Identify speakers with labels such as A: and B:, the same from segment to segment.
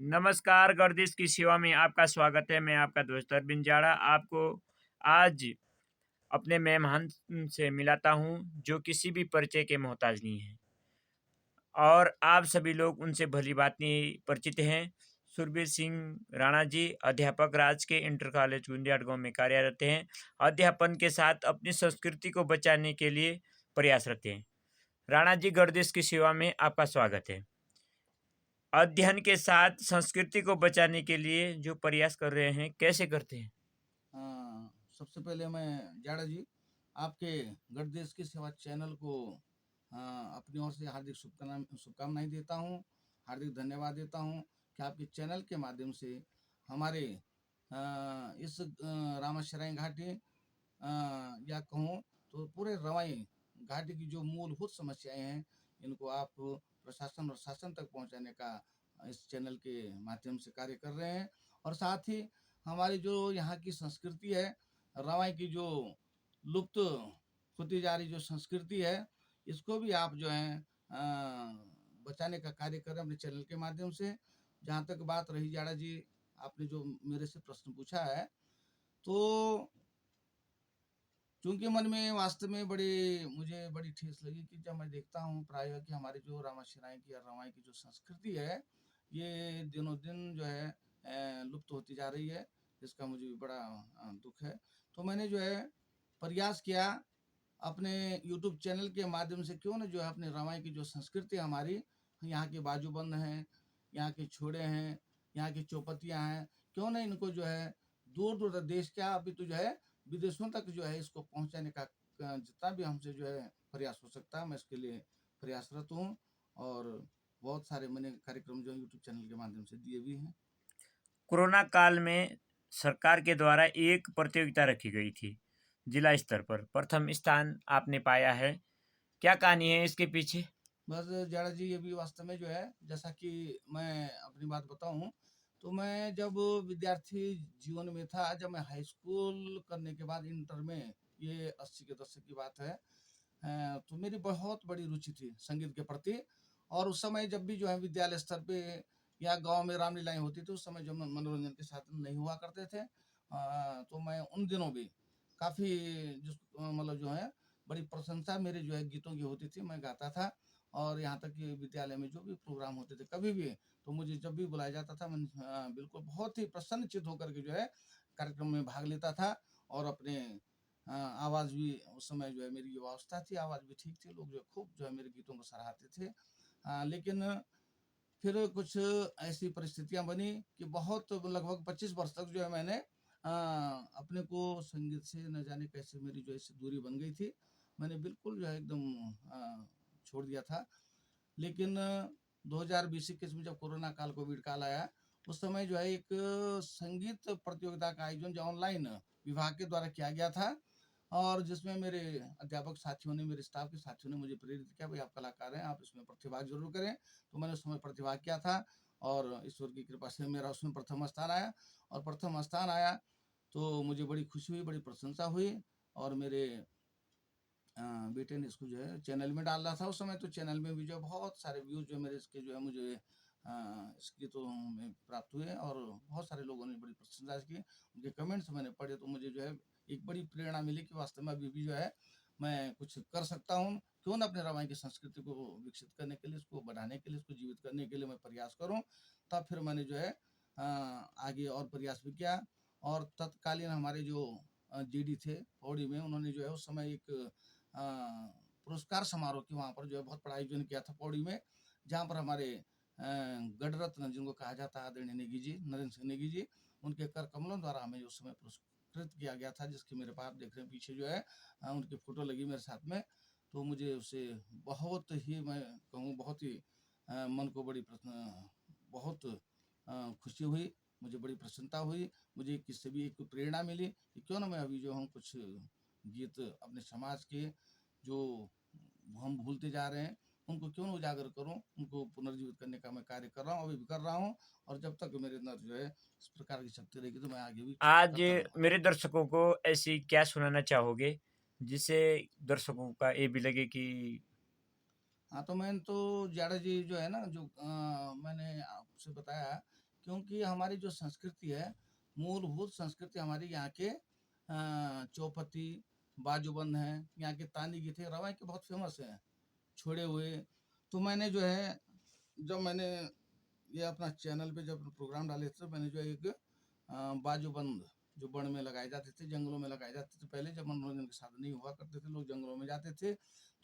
A: नमस्कार, गर्दिश की सेवा में आपका स्वागत है। मैं आपका दोस्त अरविंद जाड़ा आपको आज अपने मेहमान से मिलाता हूँ, जो किसी भी परिचय के मोहताज नहीं हैं और आप सभी लोग उनसे भली-भाँति परिचित हैं। सुरवीर सिंह राणा जी अध्यापक राज के इंटर कॉलेज गुंदियाड़ में कार्यरत हैं। अध्यापन के साथ अपनी संस्कृति को बचाने के लिए प्रयासरत हैं। राणा जी, गर्दिश की सेवा में आपका स्वागत है। अध्ययन के साथ संस्कृति को बचाने के लिए जो प्रयास कर रहे हैं, कैसे करते हैं?
B: सबसे पहले मैं जाड़ा जी आपके गर्देश की सेवा चैनल को अपनी ओर से हार्दिक शुभकामनाएं देता हूं, हार्दिक धन्यवाद देता हूं कि आपके चैनल के माध्यम से हमारे इस रामाशराय घाटी या कहूँ तो पूरे रवाई घाटी की जो मूलभूत समस्याएं हैं, इनको आप प्रशासन और शासन तक पहुंचाने का इस चैनल के माध्यम से कार्य कर रहे हैं। और साथ ही हमारी जो यहाँ की संस्कृति है, रवाई की जो लुप्त होती जा रही जो संस्कृति है, इसको भी आप जो है बचाने का कार्य कर रहे हैं अपने चैनल के माध्यम से। जहाँ तक बात रही जाड़ा जी, आपने जो मेरे से प्रश्न पूछा है, तो चूँकि मन में वास्तव में मुझे बड़ी ठेस लगी कि जब मैं देखता हूँ प्रायः कि हमारी जो रामाशराय की और रवाई की जो संस्कृति है, ये दिनों-दिन जो है लुप्त होती जा रही है, जिसका मुझे भी बड़ा दुःख है। तो मैंने जो है प्रयास किया अपने यूट्यूब चैनल के माध्यम से, क्यों ना जो है अपने रवाई की जो संस्कृति है हमारी, यहाँ के बाजूबंद हैं, यहाँ के छोड़े हैं, यहाँ की चौपतियाँ हैं, क्यों ना इनको जो है दूर-दूर तक देश क्या अभी तो जो है विदेशों तक जो है इसको पहुँचाने का जितना भी हमसे जो है प्रयास हो सकता है, मैं इसके लिए प्रयासरत हूँ। और बहुत सारे मैंने कार्यक्रम जो है यूट्यूब चैनल के माध्यम से दिए भी हैं।
A: कोरोना काल में सरकार के द्वारा एक प्रतियोगिता रखी गई थी, जिला स्तर पर। प्रथम स्थान आपने पाया है। क्या कहानी है इसके पीछे?
B: बस जाड़ा जी, ये भी वास्तव में जो है, जैसा कि मैं अपनी बात बताऊँ, तो मैं जब विद्यार्थी जीवन में था, जब मैं हाई स्कूल करने के बाद इंटर में, ये 80 के दशक की बात है, तो मेरी बहुत बड़ी रुचि थी संगीत के प्रति। और उस समय जब भी जो है विद्यालय स्तर पे या गाँव में रामलीलाएँ होती थी, उस समय जो मनोरंजन के साधन नहीं हुआ करते थे, तो मैं उन दिनों भी काफ़ी मतलब जो है बड़ी प्रशंसा मेरे जो है गीतों की होती थी, मैं गाता था। और यहाँ तक कि विद्यालय में जो भी प्रोग्राम होते थे कभी भी, तो मुझे जब भी बुलाया जाता था, मैं बिल्कुल बहुत ही प्रसन्नचित्त होकर के जो है कार्यक्रम में भाग लेता था। और अपने आवाज़ भी उस समय जो है मेरी जो अवस्था थी, आवाज़ भी ठीक थी, लोग जो है खूब जो है मेरे गीतों को सराहते थे। लेकिन फिर कुछ ऐसी परिस्थितियाँ बनी कि बहुत लगभग 25 वर्ष तक जो है मैंने अपने को संगीत से न जाने कैसे मेरी जो है इससे दूरी बन गई थी। मैंने बिल्कुल जो है एकदम छोड़ दिया था। लेकिन 2020-21 में जब कोरोना काल, कोविड काल आया, उस समय जो है एक संगीत प्रतियोगिता का आयोजन जो ऑनलाइन विभाग के द्वारा किया गया था। और जिसमें मेरे अध्यापक साथियों ने, मेरे स्टाफ के साथियों ने मुझे प्रेरित किया, भाई आप कलाकार हैं, आप इसमें प्रतिभाग ज़रूर करें। तो मैंने उस समय प्रतिभाग किया था और ईश्वर की कृपा से मेरा उसमें प्रथम स्थान आया। और प्रथम स्थान आया तो मुझे बड़ी खुशी हुई, बड़ी प्रशंसा हुई। और मेरे बेटे ने इसको जो है चैनल में डाल रहा था उस समय, तो चैनल में भी जो है बहुत सारे व्यूज़ जो है मेरे इसके जो है मुझे इसके तो में प्राप्त हुए। और बहुत सारे लोगों ने बड़ी प्रशंसा की, उनके कमेंट्स मैंने पढ़े, तो मुझे जो है एक बड़ी प्रेरणा मिली कि वास्तव में अभी भी जो है मैं कुछ कर सकता हूँ। क्यों ना अपने रामायण की संस्कृति को विकसित करने के लिए, इसको बढ़ाने के लिए, इसको जीवित करने के लिए मैं प्रयास करूँ। तब फिर मैंने जो है आगे और प्रयास भी किया। और तत्कालीन हमारे जो जीडी थे पौड़ी में, उन्होंने जो है उस समय एक अ, पुरस्कार समारोह की वहाँ पर जो है बहुत बड़ा आयोजन किया था पौड़ी में, जहाँ पर हमारे गढ़ रत्न जिनको कहा जाता है आदरणीय नेगी जी, नरेंद्र सिंह नेगी जी, उनके कर कमलों द्वारा हमें उस समय पुरस्कृत किया गया था, जिसकी मेरे पास आप देख रहे हैं पीछे जो है उनकी फ़ोटो लगी मेरे साथ में। तो मुझे उससे बहुत ही, मैं कहूँ बहुत ही मन को बहुत खुशी हुई, मुझे बड़ी प्रसन्नता हुई। मुझे किससे भी एक प्रेरणा मिली कि क्यों ना मैं अभी जो हूँ कुछ गीत अपने समाज के जो हम भूलते जा रहे हैं, उनको क्यों ना उजागर करूँ, उनको पुनर्जीवित करने का मैं कार्य कर रहा हूँ, अभी भी कर रहा हूँ। और जब तक मेरे अंदर जो है इस प्रकार की शक्ति रहेगी, तो मैं आगे भी
A: आज
B: करता रहूँगा।
A: मेरे दर्शकों को ऐसी क्या सुनाना चाहोगे, जिससे दर्शकों का ये भी लगे कि
B: हाँ, तो मैंने तो जाड़ा जी जो है ना, जो मैंने आपसे बताया क्योंकि हमारी जो संस्कृति है, मूलभूत संस्कृति हमारी यहाँ के चौपती, बाजूबंद हैं, यहाँ के तांदी गीत हैं, रवाएँ के बहुत फ़ेमस हैं, छोड़े हुए। तो मैंने जो है, जब मैंने ये अपना चैनल पे जब प्रोग्राम डाले थे, तो मैंने जो एक बाजूबंद जो वन में लगाए जाते थे, जंगलों में लगाए जाते थे, पहले जब मनोरंजन के साधन नहीं हुआ करते थे, लोग जंगलों में जाते थे,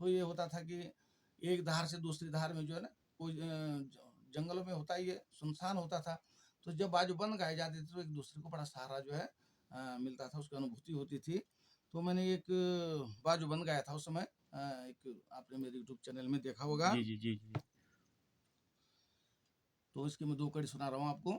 B: तो ये होता था कि एक धार से दूसरी धार में जो है ना, कोई जंगलों में होता ही है, सुनसान होता था। तो जब बाजूबंद गाए जाते थे, तो एक दूसरे को बड़ा सहारा जो है मिलता था, उसकी अनुभूति होती थी। तो मैंने एक बाजूबंद गाया था उस समय, एक आपने मेरे यूट्यूब चैनल में देखा होगा।
A: जी, जी, जी, जी।
B: तो इसकी मैं 2 कड़ी सुना रहा हूँ आपको।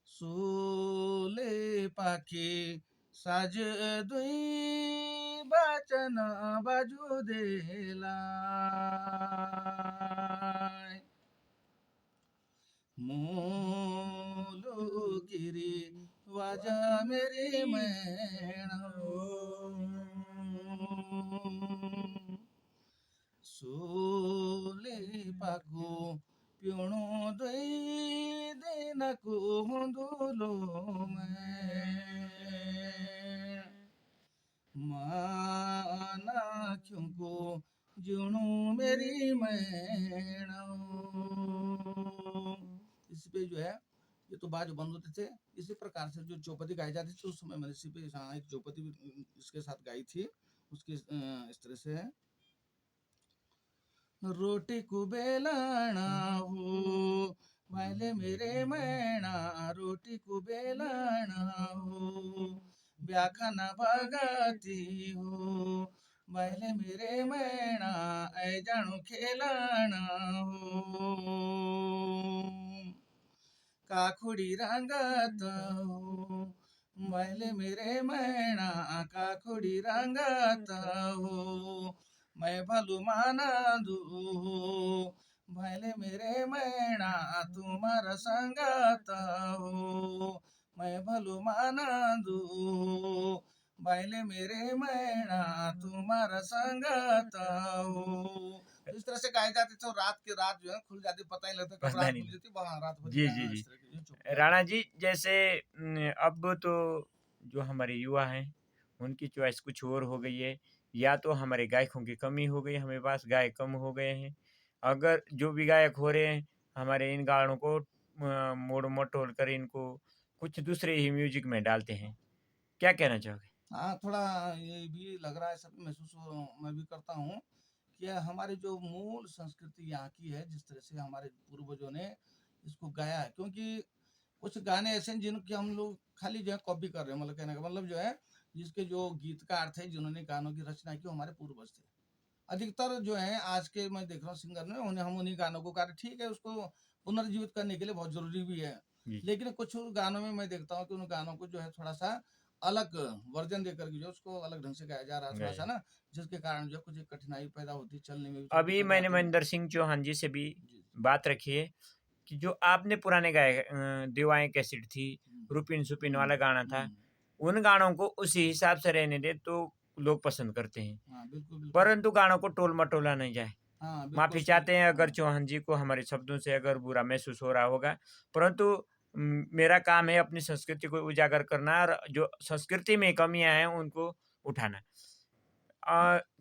B: सोले पाखी साज दुई बचन बाजू देला मूलगिरी वाजा मेरी मैण सोले पाको पिउणु दुई दिनको हुँदुलो मानाख्युको जुणु मेरी मैण। इस पे जो है, ये तो बाज बंद होते थे। इसी प्रकार से जो चौपदी गाई जाती थी, उस समय मैंने इसी पे एक चौपदी भी इसके साथ गाई थी। उसकी इस तरह से है। रोटी को बेलाना हो वाले मेरे मैना, रोटी को बेलाना हो व्याखाना भगती हो वाले मेरे मैना, ऐ जाणू खेलाना हो काखुड़ी रंगत हो वाले मेरे मैना, काखुड़ी रंगत हो मैं भलू माना दू भले मेरे मैना, तुम्हारा संगत हो मैं भलू माना दू भले मेरे मैना, तुम्हारा संगत हो। तो इस तरह से गाए जाते थे, और रात के रात जो है खुल जाती, पता ही लगता कब
A: पता
B: रात
A: नहीं
B: खुल
A: लगा।
B: जाती, वहाँ रात भर
A: जी, जी,
B: इस
A: जी।
B: तरह की जो चुप्पी गाई
A: राणा
B: जाती।
A: जी, जैसे अब तो जो हमारे युवा हैं, उनकी चॉइस कुछ और हो गई है। या तो हमारे गायकों की कमी हो गई, हमारे पास गायक कम हो गए हैं। अगर जो भी गायक हो रहे हैं, हमारे इन गानों को मोड़-मटोल कर इनको कुछ दूसरे ही म्यूज़िक में डालते हैं। क्या कहना चाहोगे?
B: हाँ, थोड़ा ये भी लग रहा है, सब महसूस मैं भी करता हूँ कि हमारी जो मूल संस्कृति यहाँ की है, जिस तरह से हमारे पूर्वजों ने इसको गाया है, क्योंकि कुछ गाने ऐसे हैं जिनके हम लोग खाली जो है कॉपी कर रहे हैं, मतलब कहने का मतलब जो है, जिसके जो गीतकार थे, जिन्होंने गानों की रचना की, वो हमारे पूर्वज थे। अधिकतर जो है आज के मैं देख रहा हूँ सिंगर ने, उन्हें हम उन्हीं गानों को गा रहे, ठीक है, उसको पुनर्जीवित करने के लिए बहुत ज़रूरी भी है।
A: जी।
B: लेकिन कुछ गानों में मैं देखता हूँ कि उन गानों को जो है थोड़ा-सा अलग वर्ज़न देकर के जो है उसको अलग ढंग से गाया जा रहा है
A: गाया
B: थोड़ा-सा
A: जाता
B: ना, जिसके कारण जो है कुछ एक कठिनाई पैदा होती है, चलने में भी
A: है।
B: थोड़ी
A: अभी
B: दिक्कत
A: मैंने
B: आती है।
A: महेंद्र सिंह चौहान जी से भी
B: जी।
A: बात रखी है कि जो आपने पुराने गाए दीवाएँ कैसेट थी,
B: हुँ,
A: रुपिन-सुपिन
B: हुँ,
A: वाला गाना था,
B: हुँ।
A: उन गानों को उसी हिसाब से रहने दें तो लोग पसंद करते हैं।
B: हाँ, बिल्कुल, बिल्कुल।
A: परंतु गानों को टोल-मटोला नहीं जाए।
B: हाँ, बिल्कुल
A: माफ़ी
B: सही।
A: चाहते हैं अगर
B: हाँ।
A: चौहान जी को हमारे शब्दों से अगर बुरा महसूस हो रहा होगा, परंतु मेरा काम है अपनी संस्कृति को उजागर करना और जो संस्कृति में कमियाँ हैं उनको उठाना।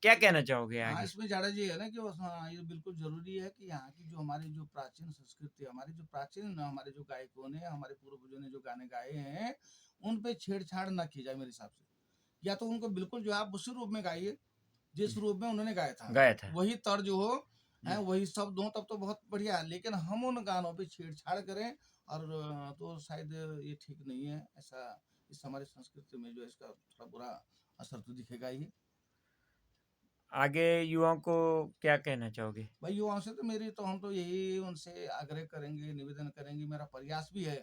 A: क्या कहना चाहोगे
B: हाँ,
A: आगे?
B: इसमें जाड़ा जी है ना कि हाँ, ये बिल्कुल ज़रूरी है कि यहाँ की जो हमारी जो प्राचीन संस्कृति है, हमारी जो प्राचीन हमारे जो गायकों ने, हमारे पूर्वजों ने जो गाने गाए हैं, उन पे छेड़छाड़ ना की जाए मेरे हिसाब से। या तो उनको बिल्कुल जो है आप उसी रूप में गाइए, जिस
A: जी,
B: रूप में उन्होंने गाया था।
A: गाया था।
B: वही तर्ज हो, हैं,
A: जी।
B: वही शब्द हों, तब तो बहुत बढ़िया है। लेकिन हम उन गानों पे छेड़छाड़ करें और तो शायद ये ठीक नहीं है। ऐसा इस हमारी संस्कृति में जो है इसका थोड़ा बुरा असर तो दिखेगा ही।
A: आगे युवाओं को क्या कहना चाहोगे?
B: भाई युवाओं से तो मेरी तो हम तो यही उनसे आग्रह करेंगे, निवेदन करेंगे, मेरा प्रयास भी है,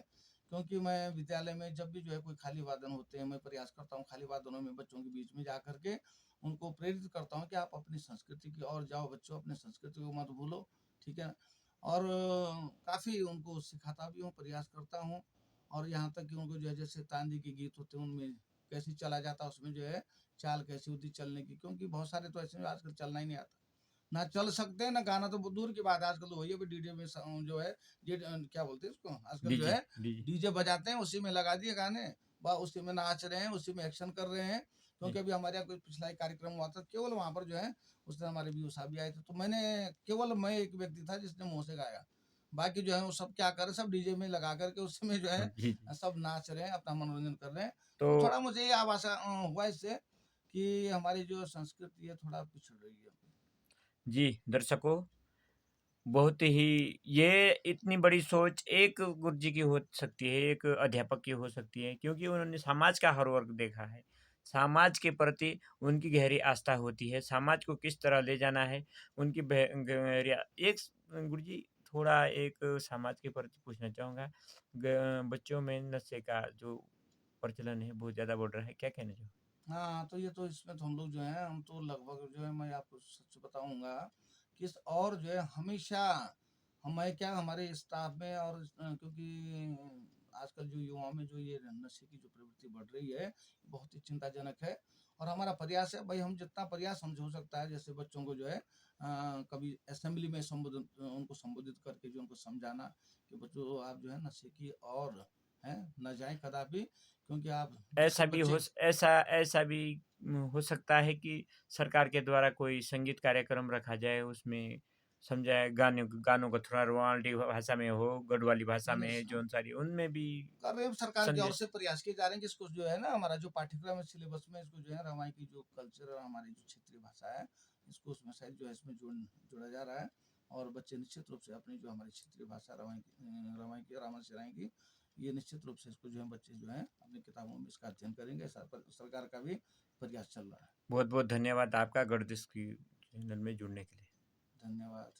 B: क्योंकि मैं विद्यालय में जब भी जो है कोई खाली वादन होते हैं, मैं प्रयास करता हूँ खाली वादनों में बच्चों के बीच में जा करके उनको प्रेरित करता हूँ कि आप अपनी संस्कृति की ओर जाओ बच्चों, अपनी संस्कृति को मत भूलो, ठीक है। और काफ़ी उनको सिखाता भी हूँ, प्रयास करता हूँ, और यहाँ तक कि उनको जो है जैसे तांदी के गीत होते हैं उनमें कैसे चला जाता है, उसमें जो है चाल कैसी होती चलने की, क्योंकि बहुत सारे तो ऐसे हैं आजकल चलना ही नहीं आता। ना चल सकते हैं, ना गाना तो बहुत दूर की बात है। आजकल तो वही है, डीजे में जो है क्या बोलते हैं उसको, आजकल जो
A: डीजे
B: है
A: डीजे।
B: डीजे बजाते हैं, उसी में लगा दिए गाने, उसी में नाच रहे हैं, उसी में एक्शन कर रहे हैं।
A: जी।
B: क्योंकि अभी हमारे यहाँ कोई पिछला एक कार्यक्रम हुआ था, केवल वहाँ पर जो है उस दिन हमारे भी साहब भी आए थे, तो केवल मैं एक व्यक्ति था जिसने मुँह से गाया। बाकी जो है वो सब क्या कर रहे हैं, सब डीजे में लगा कर के उसी में जो है
A: जी, जी।
B: सब नाच रहे हैं, अपना मनोरंजन कर रहे हैं।
A: तो
B: तो थोड़ा मुझे ये आभासा हुआ इससे कि हमारी जो संस्कृति है थोड़ा पिछड़ रही है।
A: जी, दर्शकों, बहुत ही ये इतनी बड़ी सोच एक गुरुजी की हो सकती है, एक अध्यापक की हो सकती है, क्योंकि उन्होंने समाज का हर वर्ग देखा है। समाज के प्रति उनकी गहरी आस्था होती है, समाज को किस तरह ले जाना है, उनकी गहरी एक गुरुजी, थोड़ा एक समाज के प्रति पूछना चाहूँगा, बच्चों में नशे का जो प्रचलन है बहुत ज़्यादा बढ़ रहा है, क्या कहना चाहोगे?
B: हाँ, तो ये तो इसमें तो हम लोग जो हैं, हम तो लगभग जो है मैं आपको सच बताऊँगा कि और जो है हमेशा मैं क्या हमारे स्टाफ में और क्योंकि आजकल जो युवाओं में जो ये नशे की जो प्रवृत्ति बढ़ रही है, बहुत ही चिंताजनक है। और हमारा प्रयास है भाई, हम जितना प्रयास हमसे हो सकता है, जैसे बच्चों को जो है कभी असेंबली में उनको संबोधित करके जो उनको समझाना कि बच्चों आप जो है नशे की और हैं, ना जाएँ कदापि, क्योंकि आप
A: ऐसा
B: जिससे
A: भी हो
B: बच्चे
A: स ऐसा ऐसा भी हो सकता है कि सरकार के द्वारा कोई संगीत कार्यक्रम रखा जाए, उसमें समझाया, गानों का थोड़ा रोमांटिक भाषा में हो, गढ़वाली भाषा
B: नहीं,
A: में, जौनसारी, उनमें भी
B: कर रहे हैं, सरकार की ओर
A: संदेश।
B: से प्रयास किए जा रहे हैं कि इसको जो है ना हमारा जो पाठ्यक्रम है सिलेबस में इसको जो है रमाई की जो कल्चर और हमारी जो क्षेत्रीय भाषा है इसको उसमें शायद जो है इसमें जोड़ा जा रहा है। और बच्चे निश्चित रूप से अपनी जो हमारी क्षेत्रीय भाषा रमाई की रामा सिराई की, ये निश्चित रूप से इसको जो है बच्चे जो है अपनी किताबों में इसका अध्ययन करेंगे। सरकार का भी प्रयास चल रहा है।
A: बहुत-बहुत धन्यवाद आपका गर्दिश की चैनल में जुड़ने के लिए।
B: धन्यवाद।